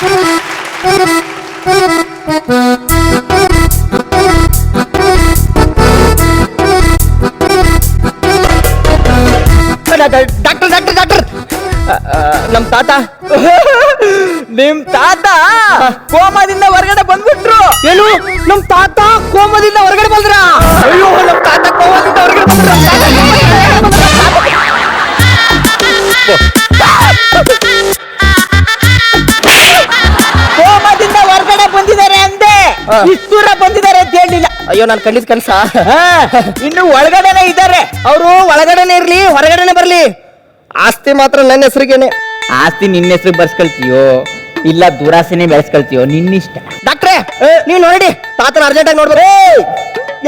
Doctor doctor doctor ನಮ್ ತಾತ ನಿಮ್ ತಾತ ಕೋಮದಿಂದ ಹೊರಗಡೆ ಬಂದ್ಬಿಟ್ರು. ಏನು ನಮ್ ತಾತ ಕೋಮದಿಂದ ಹೊರಗಡೆ ಬಂದ್ರ? ಅಯ್ಯೋ ನಮ್ ತಾತ ಕೋಮದಿಂದ ಹೊರಗಡೆ ಬಂದ್ರ. ಕೋಮದಿಂದ ಹೊರಗಡೆ ಬಂದಿದ್ದಾರೆ ಅಂದೆ, ಇಷ್ಟು ದೂರ ಬಂದಿದ್ದಾರೆ ಅಂತ ಹೇಳಿಲ್ಲ. ಅಯ್ಯೋ ನಾನ್ ಕಂಡಿದ್ ಕನ್ಸ. ಇನ್ನು ಒಳಗಡೆನೆ ಇದ್ದಾರೆ. ಅವರು ಒಳಗಡೆನೆ ಇರ್ಲಿ ಹೊರಗಡೆನೆ ಬರ್ಲಿ, ಆಸ್ತಿ ಮಾತ್ರ ನನ್ನ ಹೆಸರಿಗೇನೆ. ಆಸ್ತಿ ನಿನ್ನ ಹೆಸರು ಬರ್ಸ್ಕೊಳ್ತೀಯೋ ಇಲ್ಲ ದುರಾಸೆನೆ ಬೆಳೆಸ್ಕೊಳ್ತೀಯೋ ನಿನ್ನಿಷ್ಟ. ಡಾಕ್ಟ್ರೆ ನೀವ್ ನೋಡಿ ತಾತನ ಅರ್ಜೆಂಟ್ ಆಗಿ ನೋಡ್ಬೇಕು.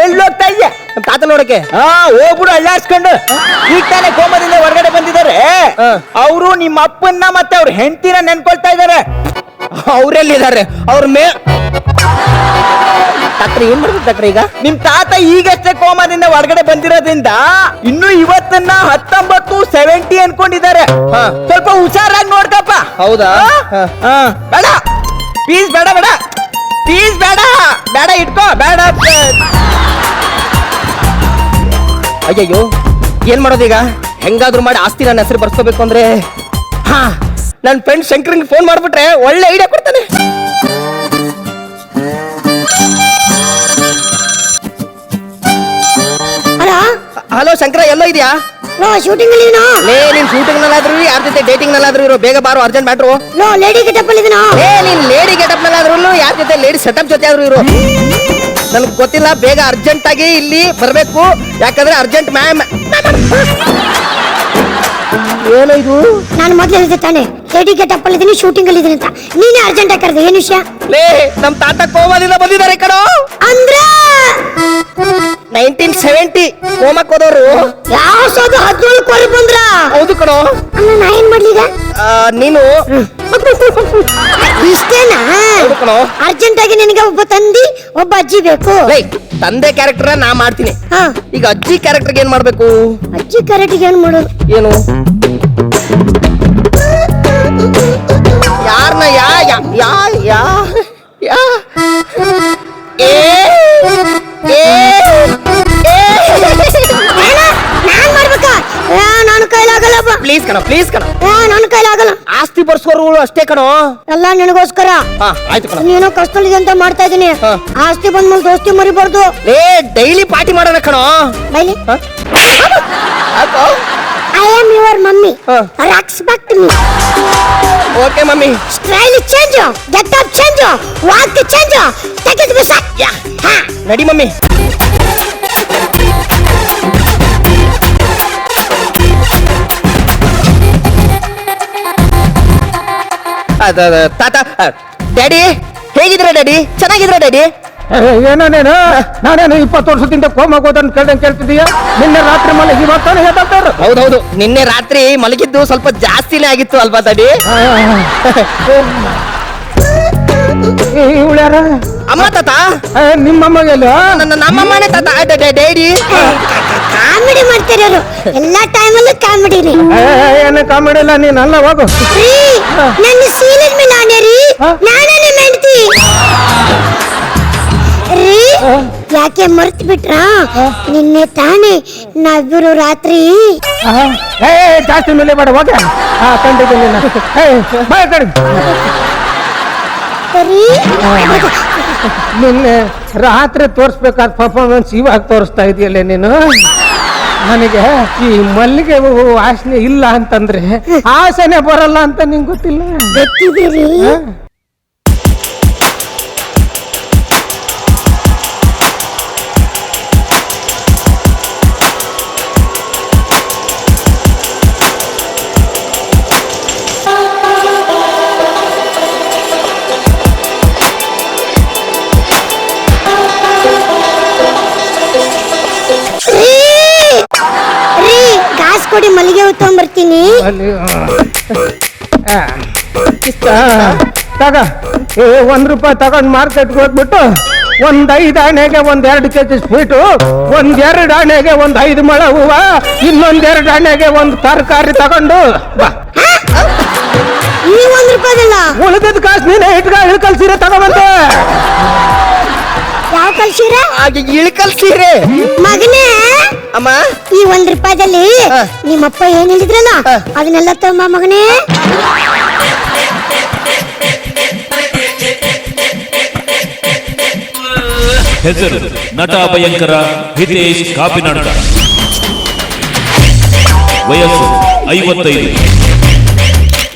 ಎಲ್ಲೋಗ್ತಾ ಇದ್ಯಾ? ನಮ್ ತಾತ ನೋಡಕ್ಕೆ. ಹೋಗ್ಬಿಡು ಅಲ್ಲಾಡ್ಸ್ಕೊಂಡು. ಈಗ ತಾನೇ ಕೋಮದಿಂದ ಹೊರಗಡೆ ಬಂದಿದ್ದಾರೆ. ಅವರು ನಿಮ್ಮ ಅಪ್ಪನ್ನ ಮತ್ತೆ ಅವ್ರ ಹೆಂಡತಿನ ನೆನ್ಕೊಳ್ತಾ ಇದ್ದಾರೆ. ಅವ್ರೆಲ್ಲಿದ್ದಾರೆ? ಅವ್ರ ಡಾಕ್ಟ್ರೆ ಏನ್ ಮಾಡ್ಬೇಕು ಡಾಕ್ಟ್ರೆ ಈಗ? ನಿಮ್ ತಾತ ಈಗಷ್ಟೇ ಕೋಮದಿಂದ ಹೊರಗಡೆ ಬಂದಿರೋದ್ರಿಂದ ಇನ್ನು ಇವತ್ತನ್ನ 1970 ಅನ್ಕೊಂಡಿದ್ದಾರೆ. ಸ್ವಲ್ಪ ಹುಷಾರಾಗಿ ನೋಡ್ಕಪ್ಪ. ಹೌದಾ? ಬೇಡ ಪ್ಲೀಸ್, ಬೇಡ ಬೇಡ ಪ್ಲೀಸ್, ಬೇಡ ಬೇಡ ಇಟ್ಕೋ, ಬೇಡ. ಅಯ್ಯಯ್ಯೋ ಏನ್ ಮಾಡೋದೀಗ? ಹೆಂಗಾದ್ರೂ ಮಾಡಿ ಆಸ್ತಿ ನನ್ನ ಹೆಸರು ಬರ್ಸ್ಕೋಬೇಕು ಅಂದ್ರೆ ನನ್ನ ಫ್ರೆಂಡ್ ಶಂಕರಂಗ್ ಫೋನ್ ಮಾಡ್ಬಿಟ್ರೆ ಒಳ್ಳೆ ಐಡಿಯಾ ಕೊಡ್ತಾನೆ. ಹಲೋ ಶಂಕರ, ಎಲ್ಲೋ ಇದೆಯಾ? ಶೂಟಿಂಗ್ ಅಲ್ಲಿ ನೀನ್ ಶೂಟಿಂಗ್ ನಲ್ಲಾದ್ರು ಯಾರ ಜೊತೆ ಡೇಟಿಂಗ್ ನಲ್ಲಾದ್ರು ಇರೋ, ಬೇಗ ಬಾರೋ, ಅರ್ಜೆಂಟ್ ಮ್ಯಾಟ್ರು. ಲೇಡಿ ಗೆಟಪ್ ಅಲ್ಲಿ ನೀನ್ ಲೇಡಿ ಗೆಟಪ್ ನಲ್ಲಾದ್ರು ಯಾರ ಜೊತೆ ಲೇಡಿ ಸೆಟಪ್ ಜೊತೆ ಆದ್ರು ಇರೋ, ನನ್ಗೆ ಗೊತ್ತಿಲ್ಲ. ಬೇಗ ಅರ್ಜೆಂಟ್ ಆಗಿ ಇಲ್ಲಿ ಬರ್ಬೇಕು, ಯಾಕಂದ್ರೆ ಅರ್ಜೆಂಟ್ ಮ್ಯಾಮ್. ಏನೋ ಇದು? ನಾನು ಮೊದ್ಲು ಹೇಳಿದೆ ತಾನೆ ಲೇಡಿ ಗೆಟಪ್ ಅಲ್ಲಿ ಇದೀನಿ, ಶೂಟಿಂಗ್ ಅಲ್ಲಿ ಇದೀನಿ ಅಂತ. ನೀನೇ ಅರ್ಜೆಂಟ್ ಆಗಿ ಕರೆದೆ, ಏನ್ ವಿಷಯ? ನಮ್ ತಾತ ಕೋಮಾದಿಂದ ಬಂದಿದ್ದಾರೆ ಕಣೋ. ಅಂದ್ರೆ 1970 ಕೋಮಕ್ ಹೋದವರು. ಯಾವ 17 ಬಂದ್ರ? ಹೌದು ಕಣೋ. ನಾ ಏನ್ ಮಾಡ್ಲಿ ಈಗ? ನೀನು ಇಷ್ಟೇನಾ? ಅರ್ಜೆಂಟ್ ಆಗಿ ನಿನಗೆ ಒಬ್ಬ ತಂದಿ ಒಬ್ಬ ಅಜ್ಜಿ ಬೇಕು. ತಂದೆ ಕ್ಯಾರೆಕ್ಟರ್ ನಾ ಮಾಡ್ತೀನಿ. ಈಗ ಅಜ್ಜಿ ಕ್ಯಾರೆಕ್ಟರ್ ಏನ್ ಮಾಡ್ಬೇಕು? ಅಜ್ಜಿ ಕ್ಯಾರೆಕ್ಟರ್ ಏನ್ ಮಾಡೋದು? ಏನು ಯಾರನ್ನ ಯಾ ಯಾ ಯಾ ಯಾ ಯಾ ನಾನ್ ಮಾಡ್ಬೇಕಾ? ನಾನು ಕೈಲಾಗಲ್ಲಪ್ಪ. ಪ್ಲೀಸ್ ಕಣ, ಪ್ಲೀಸ್ ಕಣ. ನಾನು ಕೈಲಾಗಲ್ಲ. ಆಸ್ತಿ ಬರ್ಸ್ಕೋರು ಅಷ್ಟೇ ಕಣೋ. ಎಲ್ಲ ನಿನಗೋಸ್ಕರ. ಆಯ್ತು ಕಣ. ನೀನು ಕಷ್ಟದಲ್ಲಿ ಅಂತ ಮಾಡ್ತಾ ಇದೀನಿ. ಆಸ್ತಿ ಬಂದ್ಮೇಲೆ ದೋಸ್ತಿ ಮರಿಬಾರ್ದು. ಡೈಲಿ ಪಾರ್ಟಿ ಮಾಡೋಣ ಕಣೋ. ಬೈಲಿ. I am your mummy. Respect me. Okay, mummy. Style change, get up change, walk change. Take it beside. Yeah. Ready, mummy. ತಾತ, ಡ್ಯಾಡಿ ಹೇಗಿದ್ರ ಡ್ಯಾಡಿ? ಚೆನ್ನಾಗಿದ್ರ ಡ್ಯಾಡಿ? ಏನೋ ನಾನೇನು 20 ವರ್ಷದಿಂದ ಕೋಮಾಗ ಹೋದನ್ ಕೇಳ್ತಿದೀಯ? ನಿನ್ನೆ ರಾತ್ರಿ ಮಲಗಿ ಇವತ್ತಾನೆ ಹೇಳ್ತಾರೆ. ಹೌದೌದು, ನಿನ್ನೆ ರಾತ್ರಿ ಮಲಗಿದ್ದು ಸ್ವಲ್ಪ ಜಾಸ್ತಿನೇ ಆಗಿತ್ತು ಅಲ್ವಾ ಡ್ಯಾಡಿ? ಇವಳ್ಯಾರ? ಅಮ್ಮ ತಾತ. ನಿಮ್ಮಮ್ಮಗೆ ನಮ್ಮಮ್ಮನೇ ತಾತ. ಡ್ಯಾಡಿ ಕಾಮಿಡಿ ಮಾಡ್ತಿರೋರು ಎಲ್ಲ ಟೈಮಲ್ಲೂ ಕಾಮಿಡಿನೇ. ಏನು ಕಾಮಿಡಿ ಇಲ್ಲ, ನೀನ್ ಅಲ್ಲ ಹೋಗು. ನನ್ನ ಸೀರಿಯಲ್ ಮೇಲೆ ನಾನೇ ರೀ, ನಾನೇ ನಿಮ್ಮ ಹೆಂಡತಿ ರೀ. ಯಾಕೆ ಮರ್ತು ಬಿಟ್ರಾ? ನಿನ್ನೆ ತಾನೇ ನಾವಿಬ್ರು ರಾತ್ರಿ. ಜಾಸ್ತಿ ಮೇಲೆ ಬೇಡ, ಹೋಗ. ಕಂಡಿದ್ದೀನಿ ಬಾಯ್ ಕಡೆ. ನಿನ್ನೆ ರಾತ್ರಿ ತೋರಿಸ್ಬೇಕಾದ ಪರ್ಫಾರ್ಮೆನ್ಸ್ ಇವಾಗ ತೋರಿಸ್ತಾ ಇದೆಯಲ್ಲ ನೀನು. ನನಗೆ ಈ ಮಲ್ಲಿಗೆ ಹೂವು ವಾಸನೆ ಇಲ್ಲ ಅಂತಂದ್ರೆ ಆಸೆನೆ ಬರಲ್ಲ ಅಂತ ನಿಂಗೆ ಗೊತ್ತಿಲ್ಲ? ಗೊತ್ತಿದ್ದೀರಿ. ಕೊಡಿ, ಮಲ್ಲಿಗೆ ಹೂ ತಗೊಂಡ್ಬರ್ತೀನಿ. ತಗ, ₹1 ತಗೊಂಡ್ ಮಾರ್ಕೆಟ್ಗೆ ಹೋಗ್ಬಿಟ್ಟು 1 ಆಣೆಗೆ 2 ಕೆಜಿ ಸ್ವೀಟು, 2 ಆಣೆಗೆ 5 ಮೊಳ ಹೂವ, 2 ಆಣೆಗೆ 1 ತರಕಾರಿ ತಗೊಂಡು ಬಾ. ಈ 1 ರೂಪಾಯಿದಲ್ಲ ಉಳಿದಿದ್ದ ಕಾಸು ನೀನೆ ಇಳ್ಕಲ್ ಸೀರೆ ತಗೊಂಬಂದೆ. ಯಾವ ಕಲ್ಸಿರ ಹಾಗೆ ಇಳ್ಕಲ್ ಸೀರೆ ಮಗನೇ. ಅಮ್ಮ ಈ 1 ರೂಪಾಯಿದಲ್ಲಿ ನಿಮ್ಮಪ್ಪ ಏನ್ ಹೇಳಿದ್ರಲ್ಲ ಅದನ್ನೆಲ್ಲ ತಮ್ಮ ಮಗನೇ. ಹೆಸರು ನಟ ಭಯಂಕರ ಹಿತೇಶ್ ಕಾಪಿನಾಡ. ವಯಸ್ಸು 55.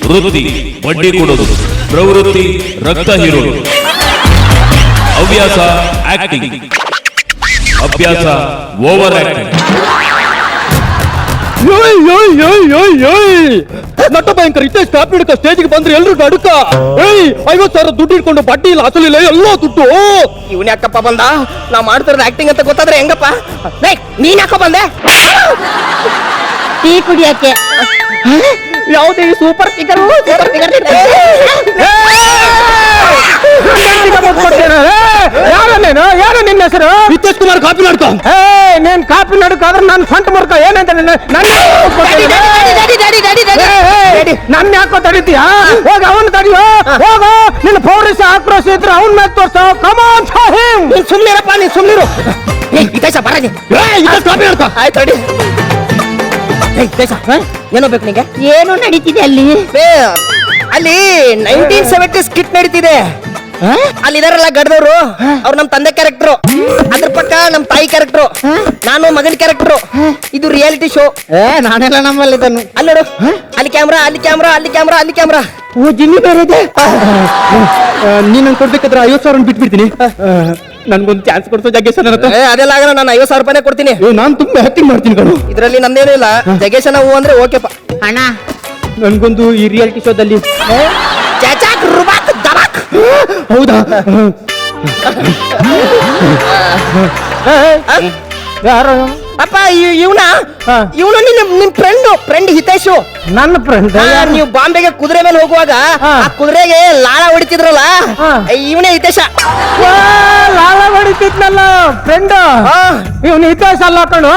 ವೃತ್ತಿ ಬಡ್ಡಿ ಕೊಡೋದು. ಪ್ರವೃತ್ತಿ ರಕ್ತ ಹೀರೋದು. ಹವ್ಯಾಸ ಆಕ್ಟಿಂಗ್. ಅಭ್ಯಾಸ ಓವರ್ ಆಕ್ಟಿಂಗ್. ನಟ ಭಯಂಕರ ಹಿತೇಶ್ ಕಾಪಿ ಹಿಡ್ಕ ಸ್ಟೇಜ್ಗೆ ಬಂದ್ರೆ ಎಲ್ರು ನಡುಕ. 50,000 ದುಡ್ಡು ಇಟ್ಕೊಂಡು ಬಡ್ಡಿ ಇಲ್ಲ ಅಸಲು ಇಲ್ಲ ಎಲ್ಲ ದುಡ್ಡು. ಇವನ್ ಯಾಕಪ್ಪ ಬಂದ? ನಾ ಮಾಡ್ತಿರೋದು ಆಕ್ಟಿಂಗ್ ಅಂತ ಗೊತ್ತಾದ್ರೆ ಹೆಂಗಪ್ಪ? ನೀನ್ ಯಾಕೋ ಬಂದೆ? ಟೀ ಕುಡಿಯಕ್ಕೆ. ಯಾವ್ದು ಸೂಪರ್ ಫಿಗರ್ ಯಾರು ನಿನ್ನ ಹೆಸರು? ಹಿತೇಶ್ ಕುಮಾರ್ ಕಾಪಿ ನಡ್ಕ. ನೀನ್ ಕಾಪಿ ನಡುಕಾದ್ರೆ ನಾನು ಸೊಂಟ ಮುರ್ಕ ಏನಂತ ನನ್ನ ಯಾಕೋ ತಡಿತೀಯ? ಹೋಗ ಅವನ್ ತಡಿಯೋ, ಹೋಗ. ನಿನ್ನ ಪೌರುಷ ಆಕ್ರೋಶ ಇದ್ರೆ ಅವನ್ ಮೇಲೆ ತೋರ್ಸೋ. ಕಮಾನ್ ಸಾಹಿಂ. ನೀನ್ ಸುಮ್ನಿರಪ್ಪ, ನೀನ್ ಸುಮ್ನಿರು. ಹಿತೇಶ ಬರದಿ. ಹಿತೇಶ್ ಕಾಪಿ ನಡ್ಕ. ಆಯ್ತು ತಡಿ. ಹಿತೇಶ ಏನೋ ಬೇಕು ನಿಂಗೆ? ಏನು ನಡೀತಿದೆ ಅಲ್ಲಿ? ಅಲ್ಲಿ 1970 ಸ್ಕಿಟ್ ನಡೀತಿದೆ. ಅಲ್ಲಿದಾರಲ್ಲ ಗಡ್ದವ್ರು, ಅವ್ರು ನಮ್ ತಂದೆ ಕ್ಯಾರೆಕ್ಟರ್, ಅದ್ರ ಪಕ್ಕ ನಮ್ ತಾಯಿ ಕ್ಯಾರೆಕ್ಟರ್, ನಾನು ಮಗನ ಕ್ಯಾರೆಕ್ಟರ್. ಇದು ರಿಯಾಲಿಟಿ ಶೋ. ನಾನೆಲ್ಲ ನಮ್ಮಲ್ಲಿ ಇದನ್ನು ಅಲ್ಲಿ ನೋಡು, ಅಲ್ಲಿ ಕ್ಯಾಮ್ರಾ, ಅಲ್ಲಿ ಕ್ಯಾಮ್ರಾ, ಅಲ್ಲಿ ಕ್ಯಾಮ್ರಾ, ಅಲ್ಲಿ ಕ್ಯಾಮ್ರಾ. ಓ ಜಿಮ್ಮಿ ಬೇರೆ ಇದೆ. ನೀನ್ ಕೊಡ್ಬೇಕಾದ್ರೆ 50,000 ಬಿಟ್ಬಿಡ್ತೀನಿ. ನನ್ಗೊಂದು ಚಾನ್ಸ್ ಕೊಡ್ಸೋ ಜಗ್ಗೇಶ್ ನನ್ನ ಹತ್ರ. ಅದೆಲ್ಲ ಆಗಲ್ಲ, ನಾನು 50,000 ರೂಪಾಯಿ ಕೊಡ್ತೀನಿ. ನಾನ್ ತುಂಬಾ ಆಕ್ಟಿಂಗ್ ಮಾಡ್ತೀನಿ ಕಣು. ಇದ್ರಲ್ಲಿ ನಂದೇನೂ ಇಲ್ಲ. ಜಗೇಶನ ಹೂ ಅಂದ್ರೆ ಓಕೆಪ್ಪ. ಅಣ್ಣ ನನ್ಗೊಂದು ಈ ರಿಯಾಲಿಟಿ ಶೋದಲ್ಲಿ ಚಾಚಾಕ್ ರುಬಾಕ್ ದಬಾಕ್. ಹೌದಾ? ಯಾರು? ಅಪ್ಪ ಇವನ ಹಾ. ಇವನು ನಿಮ್ ಫ್ರೆಂಡ್ ಹಿತೇಶು. ನನ್ನ ಫ್ರೆಂಡ್. ನೀವು ಬಾಂಬೆಗೆ ಕುದುರೆ ಮೇಲೆ ಹೋಗುವಾಗ ಹಾ. ಆ ಕುದುರೆಗೆ ಲಾಳ ಹೊಡಿತಿದ್ರಲ್ಲ, ಹಾ. ಇವನೇ ಹಿತೇಶ. ಲಾಲ ಹೊಡಿತಿದ್ನಲ್ಲ ಫ್ರೆಂಡ್. ಹಾ. ಇವನು ಹಿತೇಶ ಅಲ್ಲ ಕಣು,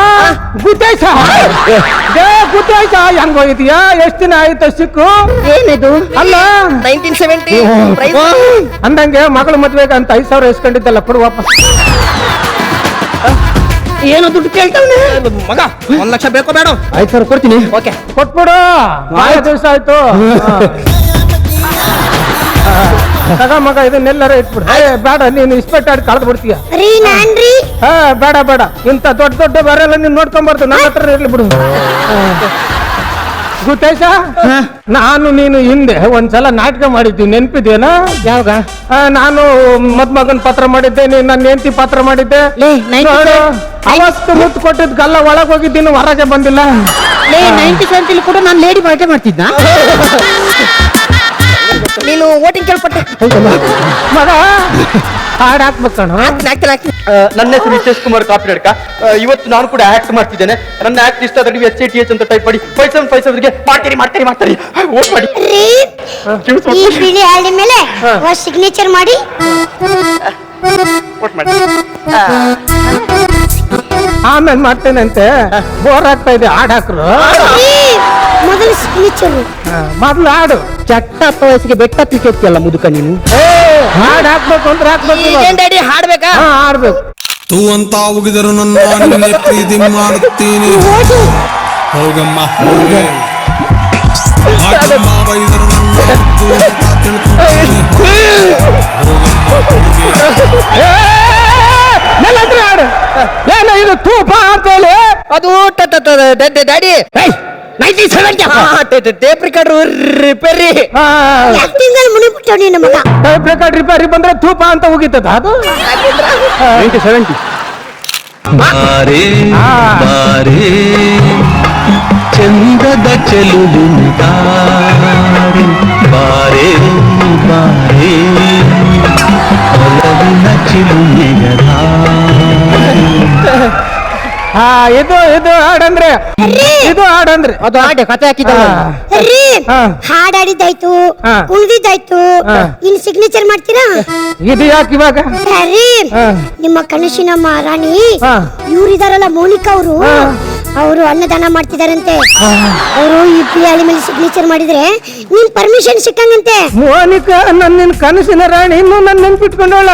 ಗುತೇಶ. ಗುತೇಶ ಹೆಂಗ್ ಹೋಗಿದೀಯಾ? ಎಷ್ಟ್ ದಿನ ಆಯ್ತು ಸಿಕ್ಕು? ಏನಿದು? ಅಲ್ಲ 1970 ಪ್ರೈಸ್. ಅಂದಂಗೆ ಮಗಳು ಮದ್ವೆಗೆ ಅಂತ 5,000 ಇಸ್ಕೊಂಡಿದ್ದಲ್ಲ, ಕೊಡು ವಾಪಸ್. ಏನೋ ದುಡ್ಡು ಕೇಳ್ತಾವನೆ ಮಗ. 1 ಲಕ್ಷ ಬೇಕೋ ಬೇಡ? 5,000 ಕೊಡ್ತೀನಿ. ಓಕೆ ಕೊಟ್ಬಿಡು. ಭಾಳ ದಿವಸ ಆಯ್ತು. ತಗ ಮಗ, ಇದನ್ನೆಲ್ಲರ ಇಟ್ಬಿಡು. ಬೇಡ, ನೀನು ಇಸ್ಪೆಕ್ಟ್ ಆಡಿ ಕಳೆದು ಬಿಡ್ತೀಯ. ರೀ ನಾನ್ರಿ. ಬೇಡ ಬೇಡ, ಇಂಥ ದೊಡ್ಡ ದೊಡ್ಡ ಬರೆಲ್ಲ ನೀನ್ ನೋಡ್ಕೊಂಬಾರ್ದು. ನನ್ನ ಹತ್ರ ಇರ್ಲಿ ಬಿಡು. ಗುತೇಶ, ನಾನು ನೀನು ಹಿಂದೆ ಒಂದ್ಸಲ ನಾಟಕ ಮಾಡಿದ್ವಿ, ನೆನ್ಪಿದೇನಾ? ಯಾವಾಗ? ನಾನು ಮದ್ಮಗನ್ ಪಾತ್ರ ಮಾಡಿದ್ದೆ, ನೀನ್ ನನ್ನ ಹೆಂಡತಿ ಪಾತ್ರ ಮಾಡಿದ್ದೆ. ನೋಡು, ಅವತ್ತು ಮುತ್ತು ಕೊಟ್ಟಿದ್ ಗಲ್ಲ ಒಳಗ್ ಹೋಗಿದ್ದೀನಿ, ಹೊರಗೆ ಬಂದಿಲ್ಲ. 90 ಕೂಡ ನಾನು ಲೇಡಿ ಪಾರ್ಟಿ ಮಾಡ್ತಿದ್ದ. ನೀನು ವೋಟಿಂಗ್ ಕೇಳ್ಪಟ್ಟೆ ಮಗ. ಹಾಡ್ ಹಾಕ್ಬೇಕಣ. ನನ್ನ ಹೆಸರು ಹಿತೇಶ್ ಕುಮಾರ್ ಕಾಪಿ ನಡ್ಕ. ಇವತ್ತು ನಾನು ಕೂಡ ಆಕ್ಟ್ ಮಾಡ್ತಿದ್ದೇನೆ. ನನ್ನ ಆಕ್ಟ್ ಇಷ್ಟ ಆದ್ರೆ HATH ಅಂತ ಟೈಪ್ ಮಾಡಿ 5757ಗೆ ಮಾಡ್ತೀರಿ ವೋಟ್ ಮಾಡಿ. ರೀ ಈ ಬಿಳಿ ಹಳ್ಳಿ ಮೇಲೆ ಸಿಗ್ನೇಚರ್ ಮಾಡಿ. ವೋಟ್ ಮಾಡಿ. ಆಮೇಲೆ ಮಾಡ್ತೇನಂತೆ. ಬೋರ್ ಆಗ್ತಾ ಇದೆ, ಹಾಡ್ ಹಾಕ್ರು. ಮೊದಲು ಸಿಗ್ನೇಚರ್. ಮೊದ್ಲು ಹಾಡು. ಚಟ್ಟ ವಯಸ್ಸಿಗೆ ಬೆಟ್ಟ ತಿಕ್ಕೆಲ್ಲ ಮುದುಕ ನೀನು. ಹಾಡ್ ಹಾಕ್ಬೇಕು ಅಂದ್ರೆ ಹಾಕ್ಬೇಕು. ಈಗೇನ್ ಡ್ಯಾಡಿ ಹಾಡ್ಬೇಕಾ? ಹಾಡ್ಬೇಕು. ತೂ ಅಂತ ಉಗಿದರು ನನ್ನ ನಿನ್ನೆ ಪ್ರೀತಿ ಮಾಡುತ್ತೀನಿ. ಹೋಗಮ್ಮ ಹೋಗೆ ಹಾಗಮ್ಮ ಬೈದರು ನನ್ನ ತೂ ಅಂತ ತಿಳ್ಕೊತೀನಿ. ಹಾಡು ಏನೋ ಇದು ತೂಪ ಅಂತೇಳಿ. ಅದು daddy 1970 tape recorder repair. Acting ಅಲ್ಲಿ ಮುನಿಬಿಟ್ಟು ನಿನ್ನ ಮಗ. ಟೈಪ್ ರೆಕಾರ್ಡ್ ರಿಪೇರಿ ಬಂದ್ರೆ ತೂಪ ಅಂತ ಹೋಗಿತ್ತದ ಅದು. 1970. ಬಾರೆ ಬಾರೆ ಚಂದದ ಚೆಲುವಿನ ಬಾರೆ ಬಾರೆ ಒಲವಿನ ಚಿಲುಮೆಗಳ. ಇದು ಹಾಡಂದ್ರೆ ಇದು ಹಾಡಂದ್ರೆ ಅದು ಆಡೆ ಕತೆ ಹಾಕಿದ್ದ. ರೀ ಹಾ. ಹಾಡಾಡಿದ್ದಾಯ್ತು, ಹಾ. ಕುಣಿದಿದ್ದಾಯ್ತು, ಹಾ. ಇನ್ ಸಿಗ್ನೇಚರ್ ಮಾಡ್ತೀರಾ? ಇದು ಯಾಕೆ ಇವಾಗ? ರೀ ಹಾ. ನಿಮ್ಮ ಕನಸಿನ ರಾಣಿ ಹಾ. ಇವ್ರಿದಾರಲ್ಲ ಮೋನಿಕಾ ಅವರು, ಹಾ. ಅವರು ಅನ್ನದಾನ ಮಾಡ್ತಿದಾರಂತೆ. ಅವರು ಈ ಪಿಯಾಳಿ ಮೇಲೆ ಸಿಗ್ನೇಚರ್ ಮಾಡಿದ್ರೆ ನಿನ್ ಪರ್ಮಿಷನ್ ಸಿಕ್ಕಂಗಂತೆ. ಮೋನಿಕಾ ನನ್ನ ಕನಸಿನ ರಾಣಿ ಇನ್ನು ನನ್ನ ನೆನ್ಪಿಟ್ಕೊಂಡವಳ.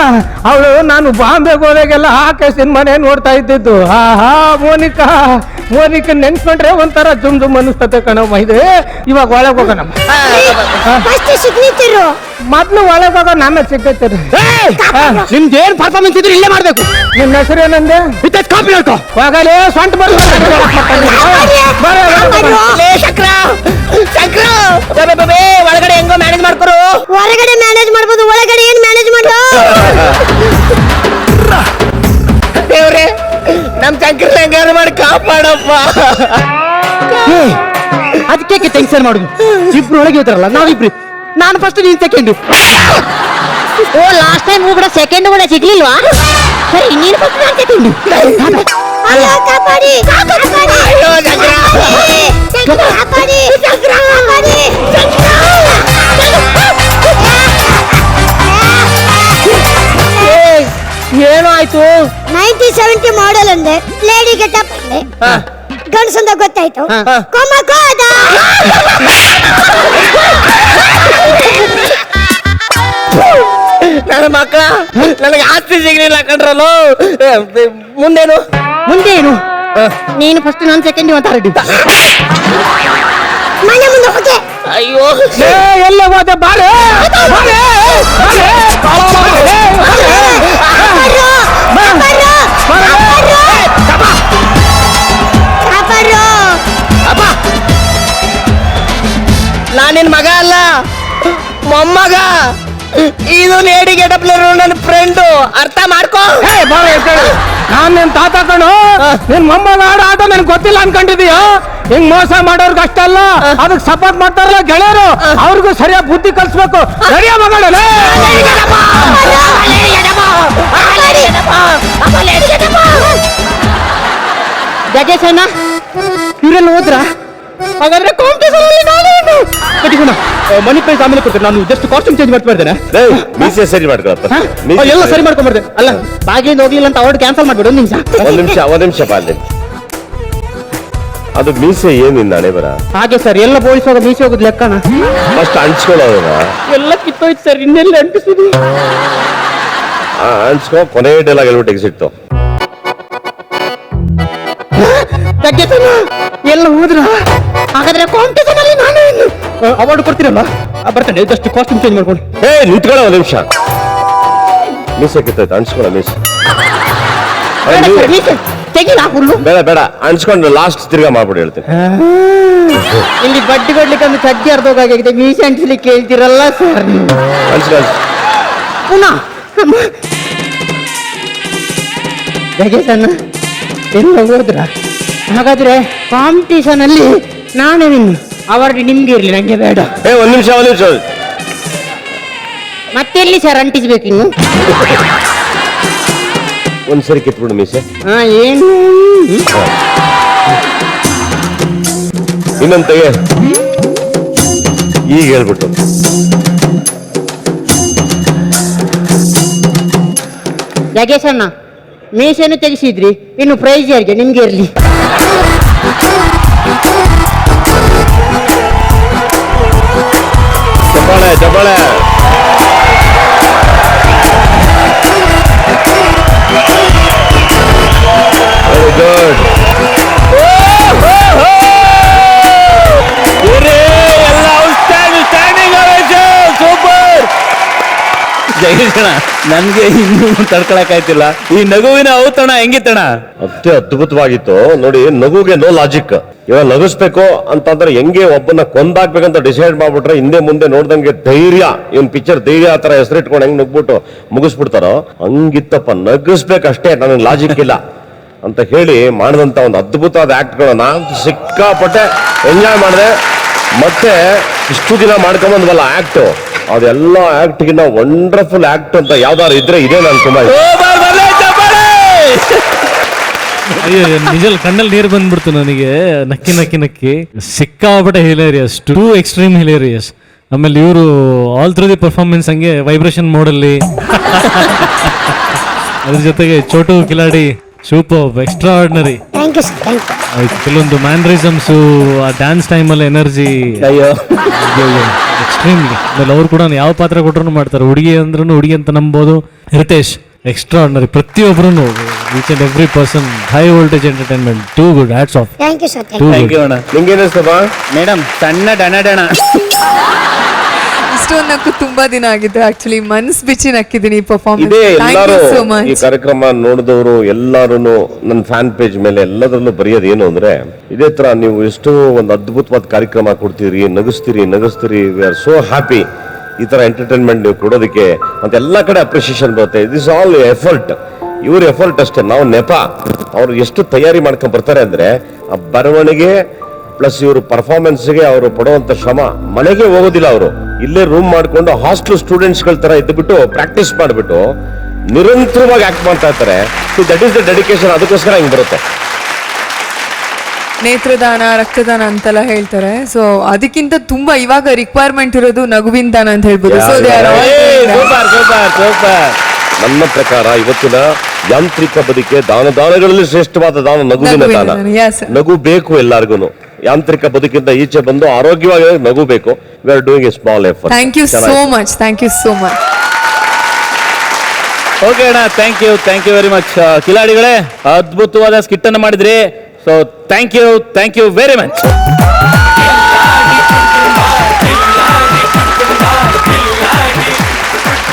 ಅವಳು ನಾನು ಬಾಂಬೆಗೆ ಹೋದಾಗೆಲ್ಲ ಆ ಕೇಸಿನ ಮನೆ ನೋಡ್ತಾ ಇದ್ದಿದ್ದು. ಹಾ ಮೋನಿಕಾ ನೆನ್ಸ್ಕೊಂಡ್ರೆ ಒಂಥರ ಜುಮ್ ಜುಮ್ ಅನಿಸ್ತತೆ ಕಣಮ್ಮ. ಇದೆ ಇವಾಗ ಒಳಗೆ ಹೋಗೋಣ. ಫಸ್ಟ್ ಸಿಗ್ನೇಚರ್ ಮೊದ್ಲು ಒಳಗೆ ಹೋಗೋ ನಮ್ಮ ಸಿಗ್ನೇಚರ್. ನಿಮ್ದು ಏನ್ ಪರ್ಫಾರ್ಮೆನ್ಸ್ ಇದ್ರೆ ಇಲ್ಲೇ ಮಾಡ್ಬೇಕು. ನಿನ್ನ ಹೆಸರು ಏನಂದೆ? ಕಾಪಿ ಹೇಳ್ಕೊ. ಹೋಗಲೇ ಸೊಂಟ ಶಂಕರ ಒಳಗಡೆ ಹೆಂಗೋ ಮ್ಯಾನೇಜ್ ಮಾಡ್ಕೊರು. ಹೊರಗಡೆ ಮ್ಯಾನೇಜ್ ಮಾಡ್ಬೋದು, ಒಳಗಡೆ ಏನ್ ಮ್ಯಾನೇಜ್ ಮಾಡೋ? ದೇವ್ರೆ ನಮ್ ಶಂಕರ ಹೆಂಗಾರು ಮಾಡಿ ಕಾಪಾಡಪ್ಪ. ಅದಕ್ಕೆ ಟೆನ್ಷನ್ ಮಾಡುದು. ಇಬ್ರು ಒಳಗೆ ಇದ್ರಲ್ಲ, ನಾವಿಬ್ರು. ನಾನು ಫಸ್ಟ್, ನೀನ್ ಸೆಕೆಂಡ್. ಓ ಲಾಸ್ಟ್ ಟೈಮ್ ಕೂಡ ಸೆಕೆಂಡ್ ಕೂಡ ಸಿಗ್ಲಿಲ್ವಾ? ಸರಿ ನೀನು ಫಸ್ಟ್, ನಾನು ಸೆಕೆಂಡ್. ಅಯ್ಯೋ ಕಾಪಾಡಿ, ಅಯ್ಯೋ ಶಂಕರ. ಕಾಪಾಡಿ, ಕಾಪಾಡಿ. ಏನೋ ಆಯ್ತು. 1970 ಮಾಡೆಲ್ ಅಂದೆ, ಲೇಡಿ ಗೆಟಪ್ ಅಂದೆ, ಗಂಡಸಂದ ಗೊತ್ತಾಯ್ತು. ಕೊಮ್ಮಕೋದ ನನ್ನ ಮಕ್ಕಳ ನನಗೆ ಆಸ್ತಿ ಸಿಗ್ಲಿಲ್ಲ ಕಂಡ್ರಲ್ಲೋ. ಮುಂದೇನು ನೀನು ಫಸ್ಟ್, ನಾನು ಸೆಕೆಂಡ್ ಅಂತ ರೆಡಿ. ಮನೆ ಮುಂದೆ ಹೋಗೆ. ಅಯ್ಯೋ ಎಲ್ಲ ಹೋದೆ ಬಾರೆ. ನಾನಿನ್ ಮಗ ಅಲ್ಲ, ಮೊಮ್ಮಗ. ಇದು ಲೇಡಿ ಗೆಟಪ್ಲರು ನನ್ನ ಫ್ರೆಂಡು, ಅರ್ಥ ಮಾಡ್ಕೋ. ನಾನ್ ನಿನ್ ತಾತ ಕಣು. ನಿನ್ ಮೊಮ್ಮಗ ಆಡೋ ಆಟ ನನ್ಗೆ ಗೊತ್ತಿಲ್ಲ ಅನ್ಕೊಂಡಿದೀಯೋ. ಹಿಂಗ್ ಮೋಸ ಮಾಡೋರ್ಗ ಅಷ್ಟಲ್ಲ, ಅದಕ್ಕೆ ಸಪೋರ್ಟ್ ಮಾಡ್ತಾರಲ್ಲ ಗೆಳೆಯರು, ಅವ್ರಿಗೂ ಸರಿಯಾಗಿ ಬುದ್ಧಿ ಕಲ್ಸ್ಬೇಕು. ಸರಿಯಾ ಮಗಳು? ಜಗೇಶಣ್ಣ ಇವರೆಲ್ಲ ಹೋದ್ರ? ಹಾಗಾದ್ರೆ ಮನಿ ಪ್ರೈಸ್ ಆಮೇಲೆ ಕೊಡ್ತೇನೆ. ನಾನು ಜಸ್ಟ್ ಕಾಸ್ಟ್ಯೂಮ್ ಚೇಂಜ್ ಮಾಡ್ತಾ ಇದ್ದೇನೆ. ಮೀಸೆ ಸರಿ ಮಾಡ್ಕೊಳಪ್ಪ. ಎಲ್ಲ ಸರಿ ಮಾಡ್ಕೊಂಡ್ಬರ್ದೆ. ಅಲ್ಲ ಬಾಗಿಲಿಂದ ಹೋಗ್ಲಿಲ್ಲ ಅಂತ ಅವ್ರು ಕ್ಯಾನ್ಸಲ್ ಮಾಡ್ಬಿಡು. ಒಂದ್ ನಿಮಿಷ ಬಾಲ್ಯ. ಅದು ಮೀಸೆ ಏನಿಲ್ಲ ಹಣೆ ಬರ. ಹಾಗೆ ಸರ್, ಎಲ್ಲ ಬೋಳಿಸುವಾಗ ಮೀಸೆ ಹೋಗುದು ಲೆಕ್ಕನ. ಫಸ್ಟ್ ಅಂಚ್ಕೊಳ್ಳೋದ ಎಲ್ಲ ಕಿತ್ತೋಯ್ತು ಸರ್, ಇನ್ನೆಲ್ಲ ಅಂಟಿಸುದು. ಅಂಚ್ಕೊ, ಕೊನೆ ಡೈಲಾಗ್ ಹೇಳ್ಬಿಟ್ಟು ಎಕ್ಸಿಟ್ಟು. ಎಲ್ಲ ಹೋದ್ರ? ಹಾಗಾದ್ರೆ ಕಾಂಪಿಟೇಷನ್ ಅಲ್ಲಿ ನಾನು ಅವಾರ್ಡ್ ಕೊಡ್ತೀರಲ್ಲ, ಬರ್ತೇನೆ. ಜಸ್ಟ್ ಕಾಸ್ಟ್ಯೂಮ್ ಚೇಂಜ್ ಮಾಡ್ಕೊಂಡು. ನಿಂತ್ಕೊಳ್ಳೋ ಒಂದ್ ನಿಮಿಷ. ಮೀಸೆ ಕಿತ್ತೋಯ್ತು, ಅಂಚ್ಕೊಳ್ಳೋ ಮೀಸೆ. ತೆಗಿಲ್ಲ ಫುಲ್ಲು. ಬೇಡ ಅಂಚ್ಕೊಂಡು ಲಾಸ್ಟ್ ತಿರ್ಗಾ ಮಾಡ್ಬಿಟ್ಟು ಹೇಳ್ತೀನಿ. ಇಲ್ಲಿ ಬಡ್ಡಿ ಕೊಡ್ಲಿಕ್ಕೆ ಒಂದು ಚಡ್ಡಿ ಅರ್ಧೋಗಾಗಿದೆ, ಮೀಸೆ ಅಂಟಿಸ್ಲಿಕ್ಕೆ ಹೇಳ್ತಿರಲ್ಲ ಸರ್. ಪುನಃ ಜಗೇಶನ್ನ ಎಲ್ಲ ಹೋದ್ರ? ಹಾಗಾದ್ರೆ ಕಾಂಪಿಟೇಷನ್ ಅಲ್ಲಿ ನಾನೇ ವಿನ್. ಅವಾರ್ಡ್ ನಿಮ್ಗೆ ಇರ್ಲಿ, ನಂಗೆ ಬೇಡ. ಒಂದ್ ನಿಮಿಷ ಮತ್ತೆಲ್ಲಿ ಸರ್ ಅಂಟಿಸ್ಬೇಕು ಇನ್ನು? ಒಂದ್ಸರಿ ಕಿತ್ಬಿಡು ಮೀಸೆ. ಏನು ಇನ್ನೊಂದ್ ತೆಗೆ. ಈಗ ಹೇಳ್ಬಿಟ್ಟು ಜಗೇಶಣ್ಣ ಮೀಸೆನು ತೆಗಿಸಿದ್ರಿ, ಇನ್ನು ಪ್ರೈಸ್ ಯಾರಿಗೆ? ನಿಮ್ಗೆ ಇರ್ಲಿ. ಚಪ್ಪಾಳೆ. Very good. ಜಗೇಶಣ್ಣ, ನನ್ಗೆ ಇನ್ನೂ ತಡ್ಕೊಳಕಾಯ್ತಿಲ್ಲ. ಈ ನಗುವಿನ ಔತಣ ಹೆಂಗಿತ್ತಣ್ಣ? ಅಷ್ಟೇ ಅದ್ಭುತವಾಗಿತ್ತು ನೋಡಿ. ನಗುಗೆ ನೋ ಲಾಜಿಕ್. ಇವಾಗ ನಗಿಸ್ಬೇಕು ಅಂತಂದ್ರೆ ಹೆಂಗೆ ಒಬ್ಬನ ಕೊಂದಾಕ್ಬೇಕಂತ ಡಿಸೈಡ್ ಮಾಡ್ಬಿಟ್ರೆ ಹಿಂದೆ ಮುಂದೆ ನೋಡ್ದಂಗೆ ಧೈರ್ಯ, ಇವನ್ ಪಿಕ್ಚರ್ ಧೈರ್ಯ ಆ ತರ ಹೆಸರಿಟ್ಕೊಂಡು ಹೆಂಗ್ ನಗ್ಬಿಟ್ಟು ಮುಗಿಸ್ಬಿಡ್ತಾರೋ ಹಂಗಿತ್ತಪ್ಪ. ನಗಿಸ್ಬೇಕಷ್ಟೇ, ನನಗೆ ಲಾಜಿಕ್ ಇಲ್ಲ ಅಂತ ಹೇಳಿ ಮಾಡಿದಂತ ಒಂದು ಅದ್ಭುತವಾದ ಆಕ್ಟ್ಗಳನ್ನ ಸಿಕ್ಕಾಪಟ್ಟೆ ಎಂಜಾಯ್ ಮಾಡಿದೆ. ಮತ್ತೆ ಇಷ್ಟು ದಿನ ಮಾಡ್ಕೊಂಬಂದ್ವಲ್ಲ ಆಕ್ಟ್, ಅದೆಲ್ಲ ಆಕ್ಟ್ಗಿನ್ನ ವಂಡರ್ಫುಲ್ ಆಕ್ಟ್ ಅಂತ ಯಾವ್ದಾರು ಇದ್ರೆ ಇದೆ. ನಾನು ತುಂಬಾ ಅಯ್ಯೋ ನಿಜ ಕಣ್ಣಲ್ಲಿ ನೀರು ಬಂದ್ಬಿಡ್ತು ನನಗೆ. ನಕ್ಕಿ ಸಿಕ್ಕಾಪಟ್ಟೆ ಹಿಲೇರಿಯಸ್, ಟೂ ಎಕ್ಸ್ಟ್ರೀಮ್ ಹಿಲೇರಿಯಸ್. ಆಮೇಲೆ ಇವರು ಆಲ್ ಥ್ರೂ ದಿ ಪರ್ಫಾರ್ಮೆನ್ಸ್ ಹಂಗೆ ವೈಬ್ರೇಷನ್ ಮೋಡಲ್ಲಿ, ಅದ್ರ ಜೊತೆಗೆ ಚೋಟು ಕಿಲಾಡಿ super, extraordinary. Thank you sir, thank you. ಕೆಲವೊಂದು ಮ್ಯಾನರಿಸಮ್ಸ್ ಆ ಡ್ಯಾನ್ಸ್ ಟೈಮಲ್ಲಿ ಎನರ್ಜಿ ಅಯ್ಯೋ ಎಕ್ಸ್ಟ್ರೀಮ್ಲಿ. ಆಮೇಲೆ ಅವ್ರು ಕೂಡ ಯಾವ ಪಾತ್ರ ಕೊಟ್ಟರು ಮಾಡ್ತಾರೆ. ಹುಡುಗಿ ಅಂದ್ರೂ ಹುಡುಗಿ ಅಂತ ನಂಬೋದು. ರಿತೇಶ್ ಎಕ್ಸ್ಟ್ರಾ ಆರ್ಡಿನರಿ, ಪ್ರತಿಯೊಬ್ಬರು each and every person, high voltage entertainment, too good, hats off. Thank you sir. Too thank you ಅಣ್ಣ. ನಿಂಗೆ ಏನಿಸ್ತಪ್ಪ? ಮೇಡಮ್ ಸಣ್ಣ ಡಣ ಇಷ್ಟೊಂದು ನಕ್ಕು ತುಂಬಾ ದಿನ ಆಗಿದೆ ಆಕ್ಚುಲಿ. ಮನ್ಸ್ ಬಿಚ್ಚಿ ನಕ್ಕಿದ್ದೀನಿ ಇದೇ ಪರ್ಫಾರ್ಮೆನ್ಸ್. ಥ್ಯಾಂಕ್ ಎಲ್ಲಾರು ಯು ಸೋ ಈ ಮಚ್. ಕಾರ್ಯಕ್ರಮ ನೋಡಿದವರು ಎಲ್ಲಾರು ನನ್ನ ಫ್ಯಾನ್ ಪೇಜ್ ಮೇಲೆ ಎಲ್ಲದರಲ್ಲೂ ಬರೆಯೋದು ಏನು ಅಂದ್ರೆ, ಇದೇ ತರ ನೀವು ಎಷ್ಟು ಒಂದು ಅದ್ಭುತವಾದ ಕಾರ್ಯಕ್ರಮ ಕೊಡ್ತೀರಿ, ನಗಿಸ್ತೀರಿ, ವಿ ಆರ್ ಸೋ ಹ್ಯಾಪಿ. ಈ ತರ ಎಂಟರ್ಟೈನ್ಮೆಂಟ್ ನೀವು ಕೊಡೋದಕ್ಕೆ ಅಂತ ಎಲ್ಲ ಕಡೆ ಅಪ್ರಿಸಿಯೇಷನ್ ಬರುತ್ತೆ. ದಿಸ್ ಆಲ್ ಎಫರ್ಟ್, ಇವ್ರ ಎಫರ್ಟ್ ಅಷ್ಟೇ, ನಾವು ನೆಪ. ಅವ್ರು ಎಷ್ಟು ತಯಾರಿ ಮಾಡ್ಕೊಂಡ್ ಬರ್ತಾರೆ ಅಂದ್ರೆ, ಆ ಬರವಣಿಗೆ ಪ್ಲಸ್ ಇವರು ಪರ್ಫಾರ್ಮೆನ್ಸ್ಗೆ ಅವರು ಪಡುವಂತ ಶ್ರಮ. ಮನೆಗೆ ಹೋಗೋದಿಲ್ಲ ಅವರು, ಇಲ್ಲೇ ರೂಮ್ ಮಾಡ್ಕೊಂಡು ಹಾಸ್ಟೆಲ್ ಸ್ಟೂಡೆಂಟ್ಸ್ಗಳ ತರ ಇದ್ದುಬಿಟ್ಟು ಪ್ರಾಕ್ಟೀಸ್ ಮಾಡಿಬಿಟ್ಟು ನಿರಂತರವಾಗಿ ಆಕ್ಟ್ ಮಾಡ್ತಾ ಇರ್ತಾರೆ. So that is the dedication. ಅದಕ್ಕೋಸ್ಕರ ಹಿಂಗ್ ಬರುತ್ತೆ. ನೇತ್ರದಾನ, ರಕ್ತದಾನ ಅಂತೆಲ್ಲ ಹೇಳ್ತಾರೆ. ಸೊ ಅದಕ್ಕಿಂತ ತುಂಬಾ ಇವಾಗ ರಿಕ್ವೈರ್ಮೆಂಟ್ ಇರೋದು ನಗುವಿನ ದಾನ ಅಂತ ಹೇಳ್ಬೋದು. So they are super. ನನ್ನ ಪ್ರಕಾರ ಇವತ್ತಿನ ಯಾಂತ್ರಿಕ ಬದುಕಿಗೆ ದಾನಗಳಲ್ಲಿ ಶ್ರೇಷ್ಠವಾದ ದಾನ ನಗುವಿನ ನಗುವಿನ ದಾನ. ದಾನ, yes. ನಗು ಬೇಕು ಎಲ್ಲಾರ್ಗು. ಯಾಂತ್ರಿಕ ಬದುಕಿಂದ ಈಚೆ ಬಂದು ಆರೋಗ್ಯವಾಗಿ ನಗು ಬೇಕು. We are doing a small effort. Thank you so much. Thank you so much. Okay ಅಣ್ಣ, ಥ್ಯಾಂಕ್ ಯು ವೆರಿ ಮಚ್. ಕಿಲಾಡಿಗಳೇ, ಅದ್ಭುತವಾದ ಸ್ಕಿಟ್ ಅನ್ನು ಮಾಡಿದ್ರಿ. So thank you very much.